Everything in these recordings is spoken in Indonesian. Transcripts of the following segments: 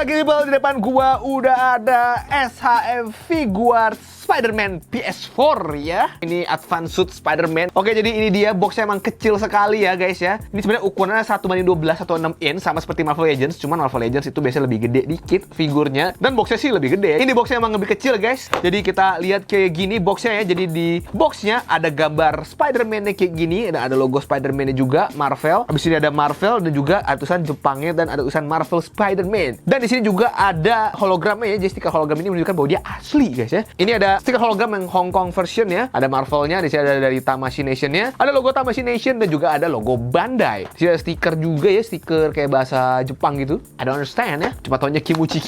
Oke people, di depan gua udah ada SHF figure Spider-Man PS4 ya. Ini Advanced Suit Spider-Man. Oke, jadi ini dia, boxnya emang kecil sekali ya guys ya. Ini sebenarnya ukurannya 1:12 atau 6 in, sama seperti Marvel Legends. Cuman Marvel Legends itu biasanya lebih gede dikit figurnya, dan boxnya sih lebih gede. Ini boxnya emang lebih kecil guys. Jadi kita lihat kayak gini boxnya ya. Jadi di boxnya ada gambar Spider-Man-nya kayak gini. Ada logo Spider-Man-nya juga, Marvel. Habis ini ada Marvel dan juga ada tulisan Jepangnya dan ada tulisan Marvel Spider-Man. Dan di sini juga ada hologramnya ya. Jadi stiker hologram ini menunjukkan bahwa dia asli guys ya. Ini ada stiker hologram yang Hong Kong version ya. Ada Marvelnya, di sini ada dari Tamashii Nation-nya. Ada logo Tamashii Nation dan juga ada logo Bandai. Di sini ada stiker juga ya, stiker kayak bahasa Jepang gitu. I don't understand ya. Cuma taunya Kimuchi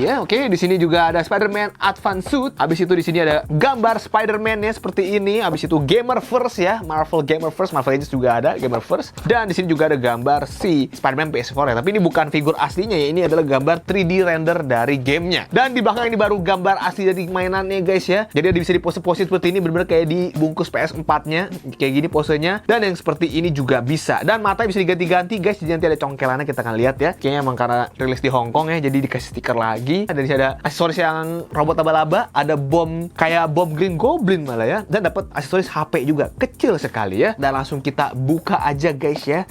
ya. Oke, di sini juga ada Spider-Man Advanced Suit. Habis itu di sini ada gambar Spider-Man ya seperti ini. Habis itu Gamerverse ya, Marvel Gamerverse, Marvel Legends juga ada Gamerverse. Dan di sini juga ada gambar si Spider-Man PS4 ya. Tapi ini bukan figur aslinya ya. Ini adalah gambar 3D render dari gamenya. Dan di belakang ini baru gambar asli dari mainannya guys ya. Jadi bisa di pose-pose seperti ini, bener-bener kayak di bungkus PS4-nya, kayak gini posenya. Dan yang seperti ini juga bisa. Dan matanya bisa diganti-ganti guys, jadi nanti ada congkelannya kita akan lihat ya. Kayaknya emang karena rilis di Hong Kong ya, jadi dikasih stiker lagi. Dan di sini ada aksesoris yang robot laba-laba, ada bom kayak bom Green Goblin malah ya. Dan dapat aksesoris HP juga, kecil sekali ya. Dan langsung kita buka aja guys ya.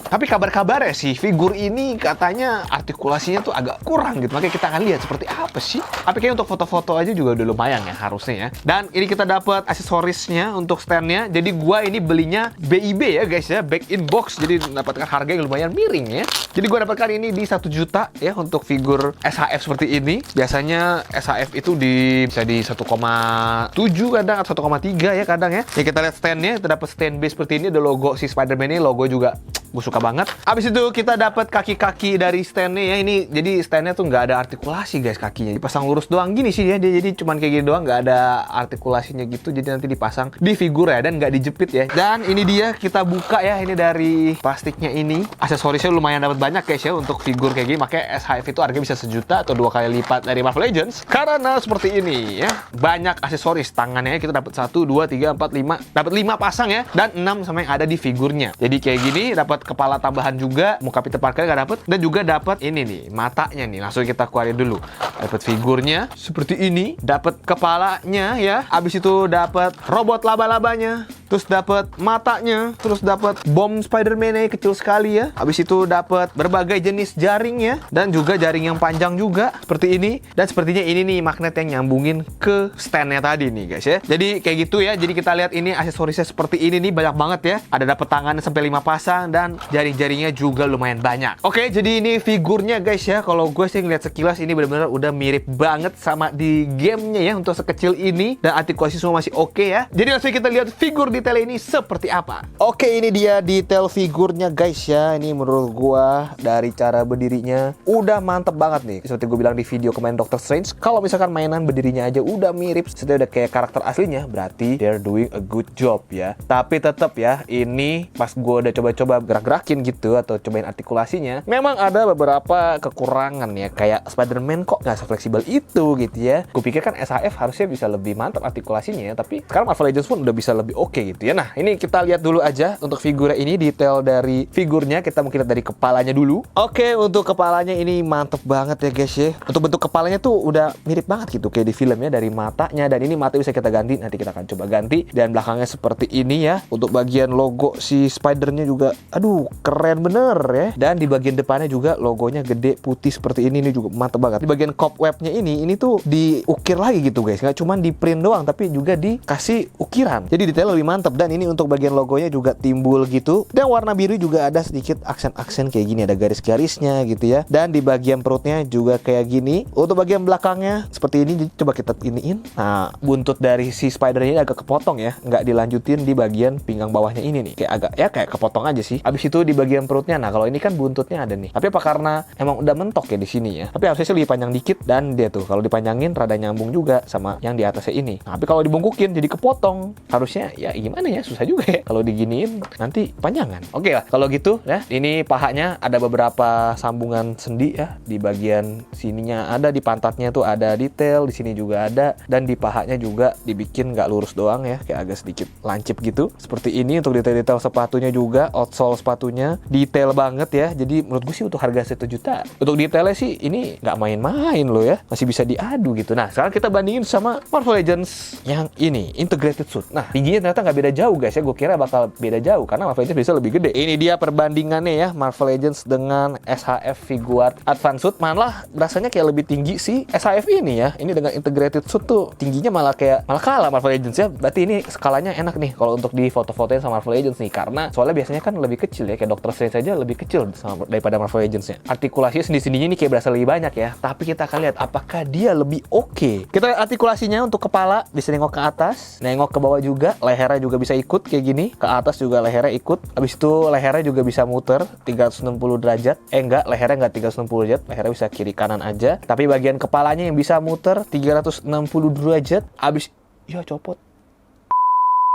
Tapi kabar-kabarnya sih figur ini katanya artikulasinya tuh agak kurang gitu. Makanya kita akan lihat seperti apa sih. Tapi kayaknya untuk foto-foto aja juga udah lumayan ya harusnya ya. Dan ini kita dapat aksesorisnya untuk standnya. Jadi gua ini belinya BIB ya guys ya, back in box. Jadi mendapatkan harga yang lumayan miring ya. Jadi gua dapatkan ini di 1 juta ya untuk figur SHF seperti ini. Biasanya SHF itu bisa di 1,7 kadang atau 1,3 ya kadang ya. Ya kita lihat standnya, kita dapat stand base seperti ini, ada logo si Spider-Man ini, logo juga gue suka banget. Abis itu kita dapat kaki-kaki dari standnya ya. Ini jadi standnya tuh nggak ada artikulasi guys, kakinya dipasang lurus doang gini sih ya. Dia jadi cuman kayak gini doang, nggak ada artikulasinya gitu. Jadi nanti dipasang di figur ya dan nggak dijepit ya. Dan ini dia, kita buka ya. Ini dari plastiknya ini. Aksesorisnya lumayan dapat banyak guys ya untuk figur kayak gini. Makanya SHF itu harganya bisa 1 juta atau 2 kali lipat dari Marvel Legends. Karena seperti ini ya, banyak aksesoris. Tangannya kita dapat 1, 2, 3, 4, 5. Dapat 5 pasang ya, dan 6 sama yang ada di figurnya. Jadi kayak gini, dapat kepala tambahan juga, muka Peter Parker nggak dapet, dan juga dapat ini nih matanya nih. Langsung kita keluarin dulu. Dapat figurnya seperti ini, dapat kepalanya ya. Abis itu dapat robot laba-labanya, terus dapat matanya, terus dapat bom Spider-Man yang kecil sekali ya. Abis itu dapat berbagai jenis jaring ya, dan juga jaring yang panjang juga seperti ini. Dan sepertinya ini nih magnet yang nyambungin ke standnya tadi nih guys ya. Jadi kayak gitu ya. Jadi kita lihat ini aksesorisnya seperti ini nih, banyak banget ya. Ada dapat tangannya sampai 5 pasang dan jaring-jaringnya juga lumayan banyak. Oke, jadi ini figurnya guys ya. Kalau gue sih ngeliat sekilas ini benar-benar udah mirip banget sama di gamenya ya untuk sekecil ini, dan artikulasi semua masih oke ya. Jadi langsung kita lihat figur detail ini seperti apa. Oke, ini dia detail figurnya guys ya. Ini menurut gue dari cara berdirinya udah mantep banget nih. Seperti gue bilang di video kemarin Doctor Strange, kalau misalkan mainan berdirinya aja udah mirip, sudah udah kayak karakter aslinya, berarti they're doing a good job ya. Tapi tetap ya, ini pas gue udah coba-coba gerak-gerakin gitu atau cobain artikulasinya, memang ada beberapa kekurangan ya. Kayak Spider-Man kok nggak se-fleksibel itu gitu ya. Gue pikir kan SHF harusnya bisa lebih mantap artikulasinya ya, tapi sekarang Marvel Legends pun udah bisa lebih oke gitu ya. Nah, ini kita lihat dulu aja untuk figurnya ini, detail dari figurnya. Kita mungkin lihat dari kepalanya dulu. Oke, untuk kepalanya ini mantep banget ya guys ya. Untuk bentuk kepalanya tuh udah mirip banget gitu kayak di filmnya, dari matanya. Dan ini mata bisa kita ganti, nanti kita akan coba ganti. Dan belakangnya seperti ini ya. Untuk bagian logo si Spider-nya juga, aduh keren bener ya. Dan di bagian depannya juga logonya gede putih seperti ini juga mantep banget. Di bagian cobwebnya ini tuh diukir lagi gitu guys, nggak cuma di print doang tapi juga dikasih ukiran, jadi detail lebih mantep. Dan ini untuk bagian logonya juga timbul gitu, dan warna biru juga ada sedikit aksen-aksen kayak gini, ada garis-garisnya gitu ya. Dan di bagian perutnya juga kayak gini. Untuk bagian belakangnya seperti ini, jadi coba kita iniin. Nah, buntut dari si Spider ini agak kepotong ya, nggak dilanjutin di bagian pinggang bawahnya ini nih, kayak agak ya kayak kepotong aja sih. Habis itu di bagian perutnya, nah kalau ini kan buntutnya ada nih, tapi apa karena emang udah mentok ya di sini ya. Tapi harusnya sih lebih panjang dikit, dan dia tuh kalau dipanjangin rada nyambung juga sama yang di atasnya ini. Nah, tapi kalau dibungkukin jadi kepotong. Harusnya ya gimana ya, susah juga ya kalau diginiin nanti panjangan. Oke lah kalau gitu ya. Ini pahanya ada beberapa sambungan sendi ya, di bagian sininya ada, di pantatnya tuh ada detail, di sini juga ada, dan di pahanya juga dibikin nggak lurus doang ya, kayak agak sedikit lancip gitu. Seperti ini untuk detail-detail sepatunya juga, outsole sepatunya detail banget ya. Jadi menurut gue sih untuk harga 1 juta, untuk detailnya sih ini nggak main-main loh ya, masih bisa diadu gitu. Nah sekarang kita bandingin sama Marvel Legends yang ini integrated suit. Nah tingginya ternyata nggak beda jauh guys ya, gue kira bakal beda jauh karena Marvel Legends bisa lebih gede. Ini dia perbandingannya ya, Marvel Legends dengan SHF Figuart Advance Suit. Malah rasanya kayak lebih tinggi sih SHF ini ya. Ini dengan integrated suit tuh tingginya malah kalah Marvel Legends ya. Berarti ini skalanya enak nih kalau untuk di foto-fotonya sama Marvel Legends nih, karena soalnya biasanya kan lebih kecil ya, kayak Doctor Strange saja lebih kecil daripada Marvel Legends-nya. Artikulasinya sendi-sendinya ini kayak berasa lebih banyak ya. Tapi kita akan lihat apakah dia lebih oke. Kita lihat artikulasinya untuk kepala, bisa nengok ke atas, nengok ke bawah juga, lehernya juga bisa ikut kayak gini, ke atas juga lehernya ikut. Habis itu lehernya juga bisa muter 360 derajat. Enggak, lehernya enggak 360 derajat, lehernya bisa kiri kanan aja. Tapi bagian kepalanya yang bisa muter 360 derajat. Habis ya copot.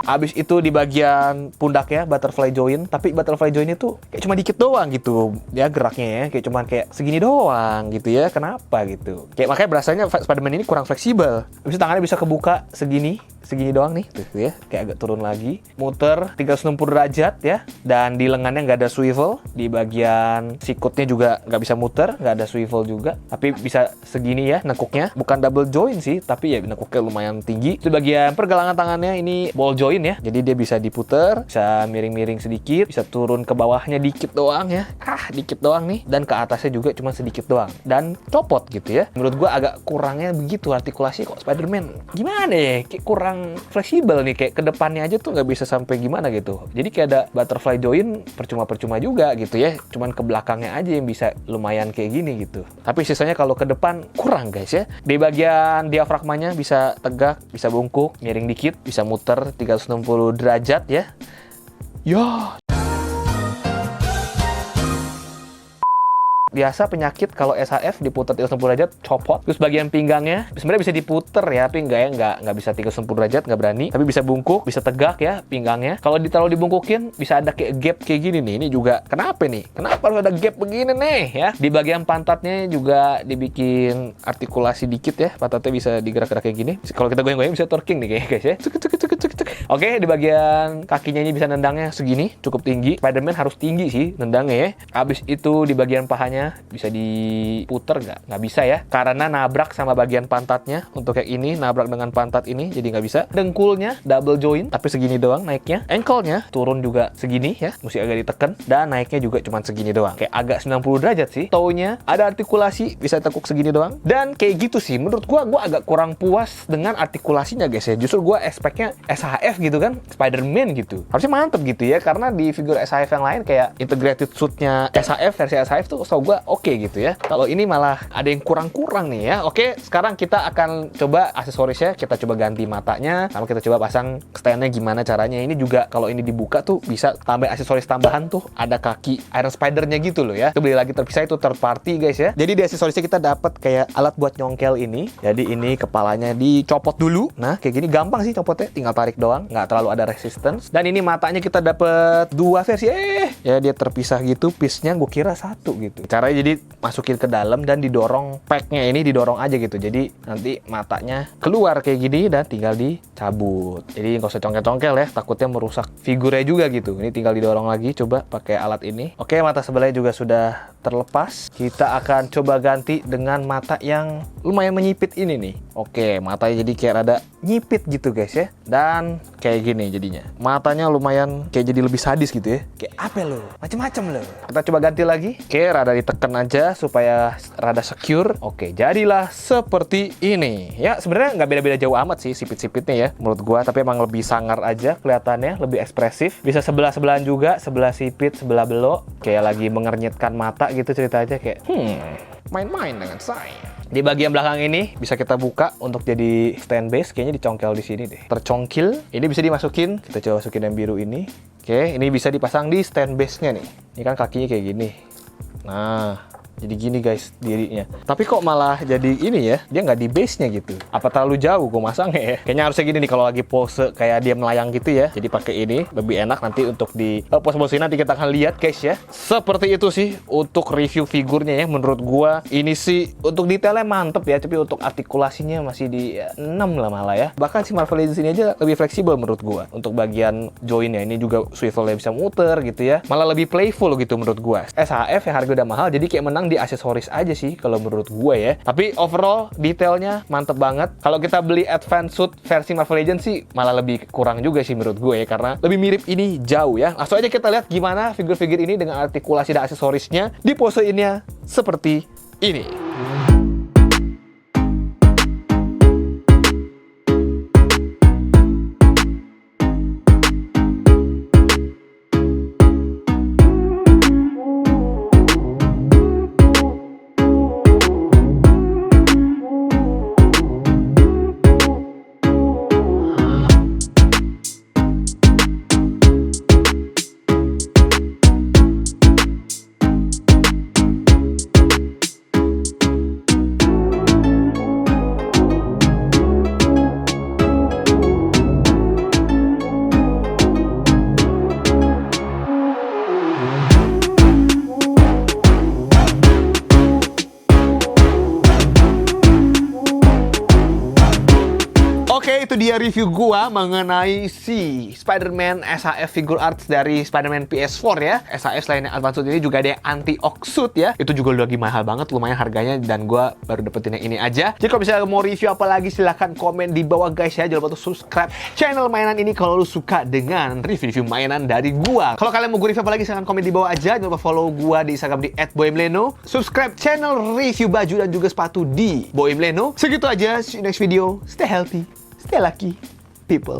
Abis itu di bagian pundaknya butterfly joint, tapi butterfly joint itu kayak cuma dikit doang gitu ya geraknya ya, kayak cuman kayak segini doang gitu ya. Kenapa gitu? Kayak makanya berasanya Spider-Man ini kurang fleksibel. Abis itu tangannya bisa kebuka segini doang nih tuh ya, kayak agak turun lagi, muter 360 derajat ya, dan di lengannya nggak ada swivel, di bagian sikutnya juga nggak bisa muter, nggak ada swivel juga, tapi bisa segini ya nekuknya, bukan double joint sih, tapi ya nekuknya lumayan tinggi. Di bagian pergelangan tangannya ini ball joint ya, jadi dia bisa diputer, bisa miring-miring sedikit, bisa turun ke bawahnya dikit doang ya, dikit doang nih, dan ke atasnya juga cuma sedikit doang, dan copot gitu ya. Menurut gua agak kurangnya begitu artikulasi kok Spider-Man, gimana ya, kayak kurang fleksibel nih, kayak ke depannya aja tuh nggak bisa sampai gimana gitu. Jadi kayak ada butterfly joint percuma-percuma juga gitu ya, cuman ke belakangnya aja yang bisa lumayan kayak gini gitu. Tapi sisanya kalau ke depan kurang guys ya. Di bagian diafragmanya bisa tegak, bisa bungkuk, miring dikit, bisa muter 360 derajat ya. Biasa penyakit kalau SHF diputar 360 derajat copot. Terus bagian pinggangnya sebenarnya bisa diputer ya, tapi nggak bisa 360 derajat, nggak berani. Tapi bisa bungkuk, bisa tegak ya pinggangnya. Kalau ditaruh dibungkukin bisa ada kayak gap kayak gini nih. Ini juga kenapa nih? Kenapa harus ada gap begini nih ya? Di bagian pantatnya juga dibikin artikulasi dikit ya. Pantatnya bisa digerak-gerak kayak gini. Kalau kita goyang-goyang bisa twerking nih kayak guys ya. Oke, di bagian kakinya ini bisa nendangnya segini, cukup tinggi. Spider-Man harus tinggi sih nendangnya ya. Habis itu di bagian pahanya bisa diputer nggak bisa ya, karena nabrak sama bagian pantatnya. Untuk kayak ini nabrak dengan pantat ini, jadi nggak bisa. Dengkulnya double joint, tapi segini doang naiknya. Ankle-nya turun juga segini ya, mesti agak ditekan. Dan naiknya juga cuma segini doang, kayak agak 90 derajat sih. Toe-nya ada artikulasi, bisa tekuk segini doang. Dan kayak gitu sih, menurut gua agak kurang puas dengan artikulasinya guys ya. Justru gua expect-nya SHF gitu kan, Spider-Man gitu. Harusnya mantep gitu ya, karena di figur SHF yang lain kayak integrated suit-nya SHF, versi SHF tuh setahu gue oke gitu ya. Kalau ini malah ada yang kurang-kurang nih ya. Oke, sekarang kita akan coba aksesorisnya, kita coba ganti matanya, sama kita coba pasang stand-nya gimana caranya. Ini juga kalau ini dibuka tuh bisa tambah aksesoris tambahan tuh, ada kaki Iron Spider-nya gitu loh ya. Itu beli lagi terpisah, itu third party guys ya. Jadi di aksesorisnya kita dapat kayak alat buat nyongkel ini. Jadi ini kepalanya dicopot dulu. Nah, kayak gini gampang sih copotnya, tinggal tarik doang, nggak terlalu ada resistance. Dan ini matanya kita dapat dua versi. Ya dia terpisah gitu, piece-nya gue kira satu gitu. Caranya jadi masukin ke dalam dan didorong, pack-nya ini didorong aja gitu. Jadi nanti matanya keluar kayak gini dan tinggal dicabut. Jadi nggak usah congkel-congkel ya, takutnya merusak figurnya juga gitu. Ini tinggal didorong lagi, coba pakai alat ini. Oke, mata sebelahnya juga sudah terlepas. Kita akan coba ganti dengan mata yang lumayan menyipit ini nih. Oke, matanya jadi kayak rada nyipit gitu guys ya. Dan kayak gini jadinya. Matanya lumayan kayak jadi lebih sadis gitu ya. Kayak apa lo? Macem-macem lo. Kita coba ganti lagi. Oke, rada ditekan aja supaya rada secure. Oke, jadilah seperti ini. Ya, sebenarnya nggak beda-beda jauh amat sih sipit-sipitnya ya menurut gua, tapi emang lebih sangar aja kelihatannya, lebih ekspresif. Bisa sebelah-sebelahan juga, sebelah sipit, sebelah belok. Kayak lagi mengernyitkan mata gitu cerita aja kayak main-main dengan saya. Di bagian belakang ini bisa kita buka untuk jadi stand base, kayaknya dicongkel di sini deh. Tercongkil. Ini bisa dimasukin. Kita coba masukin yang biru ini. Oke, ini bisa dipasang di stand base-nya nih. Ini kan kakinya kayak gini. Nah, Jadi gini guys dirinya. Tapi kok malah jadi ini ya, dia nggak di base-nya gitu. Apa terlalu jauh gue masangnya ya? Kayaknya harusnya gini nih kalau lagi pose kayak dia melayang gitu ya. Jadi pakai ini lebih enak nanti untuk di pose-pose ini nanti kita akan lihat guys ya. Seperti itu sih untuk review figurnya ya. Menurut gua ini sih untuk detailnya mantep ya, tapi untuk artikulasinya masih di 6 lah malah ya. Bahkan si Marvel Legends ini aja lebih fleksibel menurut gua. Untuk bagian joinnya ini juga swivelnya bisa muter gitu ya. Malah lebih playful gitu menurut gua. SHF yang harga udah mahal jadi kayak menang di aksesoris aja sih kalau menurut gue ya. Tapi overall detailnya mantep banget. Kalau kita beli Advance Suit versi Marvel Legends sih malah lebih kurang juga sih menurut gue ya, karena lebih mirip ini jauh ya. Langsung aja kita lihat gimana figur-figur ini dengan artikulasi dan aksesorisnya di posenya seperti ini. Oke, itu dia review gua mengenai si Spider-Man SHF Figure Arts dari Spider-Man PS4 ya. SHF selain yang Advance Suit ini juga ada yang Anti-Ox Suit ya. Itu juga lagi mahal banget, lumayan harganya, dan gua baru dapetin yang ini aja. Jadi kalau misalnya mau review apa lagi silahkan komen di bawah guys ya. Jangan lupa untuk subscribe channel mainan ini kalau lu suka dengan review-review mainan dari gua. Kalau kalian mau gue review apa lagi silahkan komen di bawah aja. Jangan lupa follow gua di Instagram di @boymleno. Subscribe channel review baju dan juga sepatu di Boymleno. Segitu aja, see you next video. Stay healthy. Stay lucky, people.